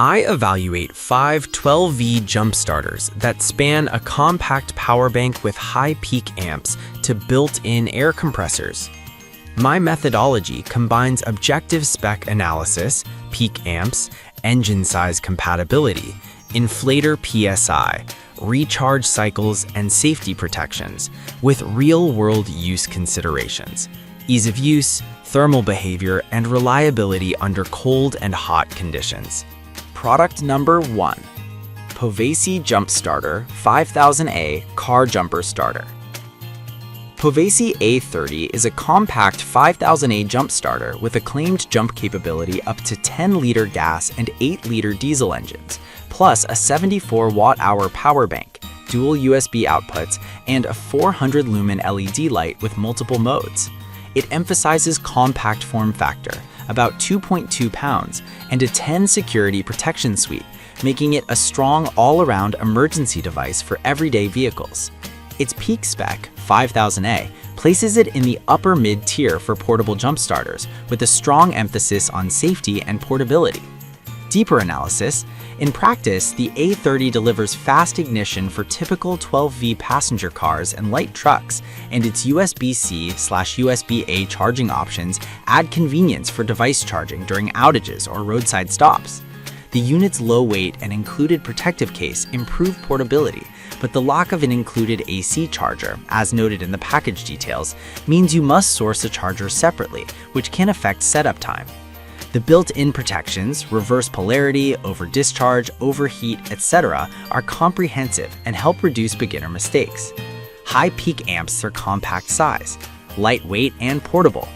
I evaluate 5 12V jump starters that span a compact power bank with high peak amps to built-in air compressors. My methodology combines objective spec analysis, peak amps, engine size compatibility, inflator PSI, recharge cycles, and safety protections with real-world use considerations, ease of use, thermal behavior, and reliability under cold and hot conditions. Product number 1. Povasee Jump Starter 5000A Car Jumper Starter. Povasee A30 is a compact 5000A jump starter with a claimed jump capability up to 10-liter gas and 8-liter diesel engines, plus a 74 watt-hour power bank, dual USB outputs, and a 400-lumen LED light with multiple modes. It emphasizes compact form factor, about 2.2 pounds, and a 10 security protection suite, making it a strong all-around emergency device for everyday vehicles. Its peak spec, 5000A, places it in the upper mid-tier for portable jump starters, with a strong emphasis on safety and portability. Deeper analysis: in practice, the A30 delivers fast ignition for typical 12V passenger cars and light trucks, and its USB-C/USB-A charging options add convenience for device charging during outages or roadside stops. The unit's low weight and included protective case improve portability, but the lack of an included AC charger, as noted in the package details, means you must source a charger separately, which can affect setup time. The built-in protections, reverse polarity, over-discharge, overheat, etc. are comprehensive and help reduce beginner mistakes. High peak amps are compact size, lightweight and portable,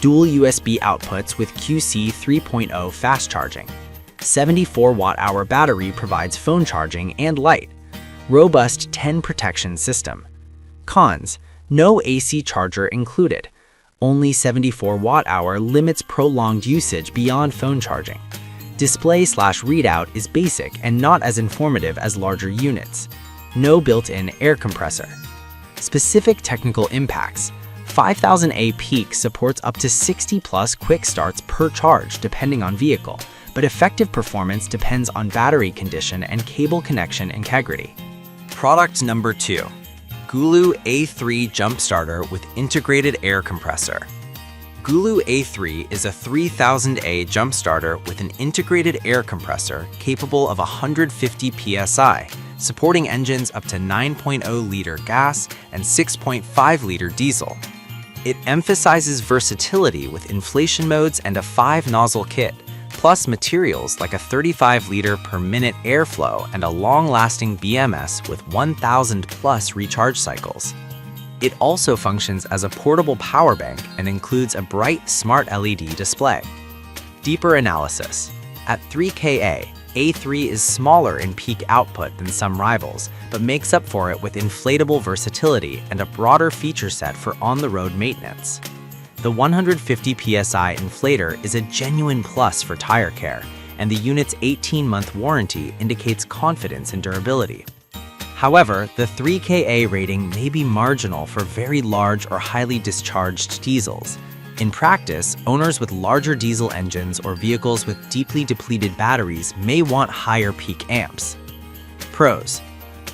dual USB outputs with QC 3.0 fast charging. 74 watt-hour battery provides phone charging and light. Robust 10 protection system. Cons: no AC charger included. Only 74 watt-hour limits prolonged usage beyond phone charging. Display/readout is basic and not as informative as larger units. No built-in air compressor. Specific technical impacts: 5000A peak supports up to 60+ quick starts per charge depending on vehicle, but effective performance depends on battery condition and cable connection integrity. Product number 2. Gooloo A3 Jump Starter with Integrated Air Compressor. Gooloo A3 is a 3000A jump starter with an integrated air compressor capable of 150 psi, supporting engines up to 9.0-liter gas and 6.5-liter diesel. It emphasizes versatility with inflation modes and a 5-nozzle kit, plus materials like a 35-liter per minute airflow and a long-lasting BMS with 1,000+ recharge cycles. It also functions as a portable power bank and includes a bright smart LED display. Deeper analysis: at 3Ka, A3 is smaller in peak output than some rivals, but makes up for it with inflatable versatility and a broader feature set for on-the-road maintenance. The 150 psi inflator is a genuine plus for tire care, and the unit's 18-month warranty indicates confidence in durability. However, the 3Ka rating may be marginal for very large or highly discharged diesels. In practice, owners with larger diesel engines or vehicles with deeply depleted batteries may want higher peak amps. Pros: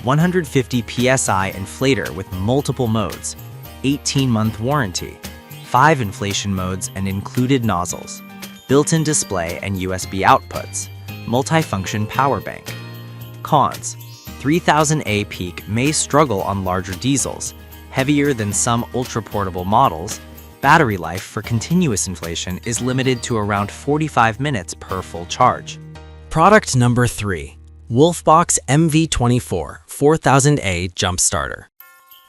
150 psi inflator with multiple modes, 18-month warranty, 5 inflation modes and included nozzles, built-in display and USB outputs, multifunction power bank. Cons: 3000A peak may struggle on larger diesels, heavier than some ultra-portable models. Battery life for continuous inflation is limited to around 45 minutes per full charge. Product number 3. Wolfbox MV24 4000A Jump Starter.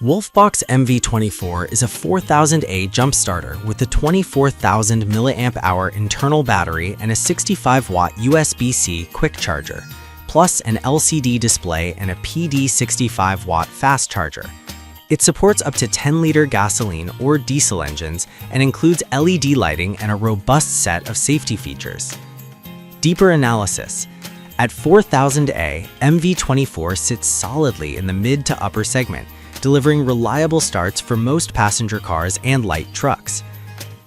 Wolfbox MV24 is a 4000A jump starter with a 24,000 mAh internal battery and a 65-watt USB-C quick charger, plus an LCD display and a PD 65-watt fast charger. It supports up to 10-liter gasoline or diesel engines and includes LED lighting and a robust set of safety features. Deeper analysis: at 4000A, MV24 sits solidly in the mid to upper segment, delivering reliable starts for most passenger cars and light trucks.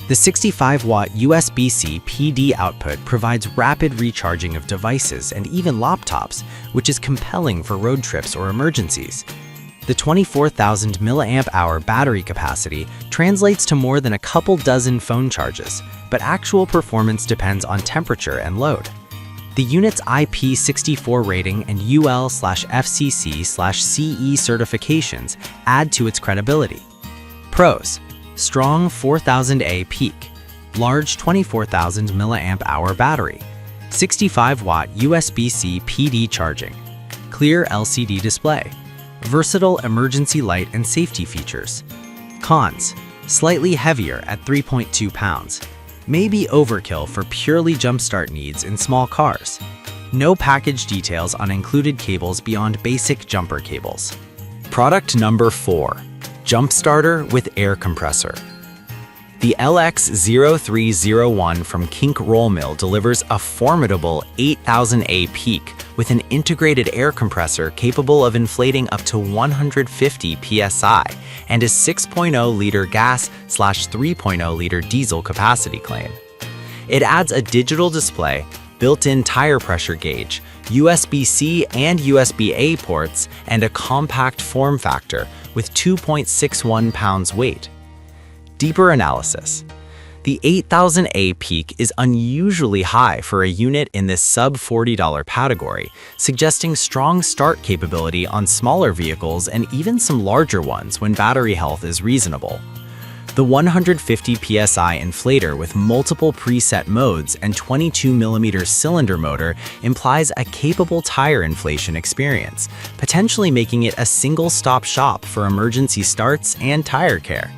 The 65-watt USB-C PD output provides rapid recharging of devices and even laptops, which is compelling for road trips or emergencies. The 24,000 mAh battery capacity translates to more than a couple dozen phone charges, but actual performance depends on temperature and load. The unit's IP64 rating and UL/FCC/CE certifications add to its credibility. Pros: strong 4000A peak, large 24,000 mAh battery, 65-watt USB-C PD charging, clear LCD display, versatile emergency light and safety features. Cons: slightly heavier at 3.2 pounds. May be overkill for purely jumpstart needs in small cars. No package details on included cables beyond basic jumper cables. Product number 4. Jump starter with air compressor. The LX0301 from Qink Rolmil delivers a formidable 8000A peak with an integrated air compressor capable of inflating up to 150 psi and a 6.0-liter gas/3.0-liter diesel capacity claim. It adds a digital display, built-in tire pressure gauge, USB-C and USB-A ports, and a compact form factor with 2.61 pounds weight. Deeper analysis. The 8000A peak is unusually high for a unit in this sub-$40 category, suggesting strong start capability on smaller vehicles and even some larger ones when battery health is reasonable. The 150 psi inflator with multiple preset modes and 22mm cylinder motor implies a capable tire inflation experience, potentially making it a single-stop shop for emergency starts and tire care.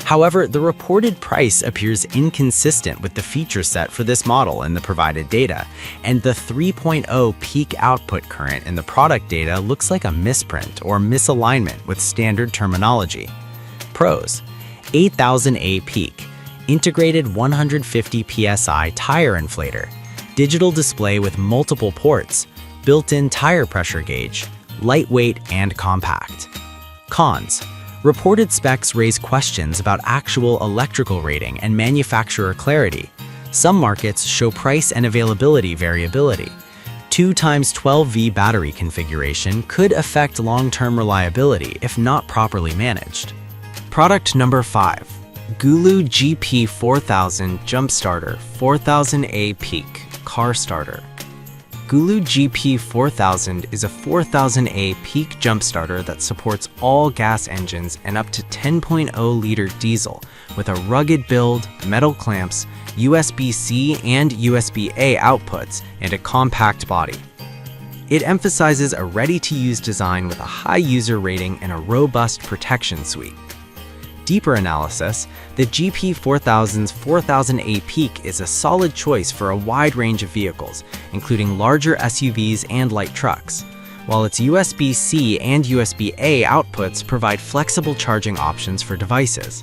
However, the reported price appears inconsistent with the feature set for this model in the provided data, and the 3.0 peak output current in the product data looks like a misprint or misalignment with standard terminology. Pros: 8000A peak, integrated 150 psi tire inflator, digital display with multiple ports, built-in tire pressure gauge, lightweight and compact. Cons: reported specs raise questions about actual electrical rating and manufacturer clarity. Some markets show price and availability variability. 2x12V battery configuration could affect long-term reliability if not properly managed. Product number 5. Gooloo GP4000 Jump Starter 4000A Peak Car Starter. Gooloo GP4000 is a 4000A peak jump starter that supports all gas engines and up to 10.0-liter diesel with a rugged build, metal clamps, USB-C and USB-A outputs, and a compact body. It emphasizes a ready-to-use design with a high user rating and a robust protection suite. Deeper analysis, the GP4000's 4000A peak is a solid choice for a wide range of vehicles, including larger SUVs and light trucks, while its USB-C and USB-A outputs provide flexible charging options for devices.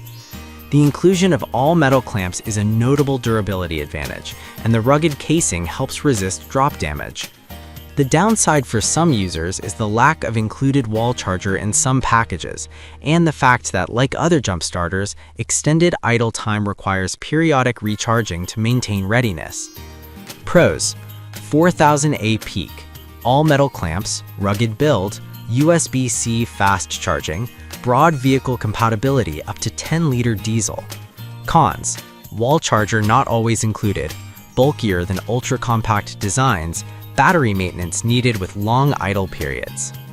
The inclusion of all metal clamps is a notable durability advantage, and the rugged casing helps resist drop damage. The downside for some users is the lack of included wall charger in some packages, and the fact that, like other jump starters, extended idle time requires periodic recharging to maintain readiness. Pros: 4000A peak, all metal clamps, rugged build, USB-C fast charging, broad vehicle compatibility up to 10-liter diesel. Cons: wall charger not always included, bulkier than ultra-compact designs, battery maintenance needed with long idle periods.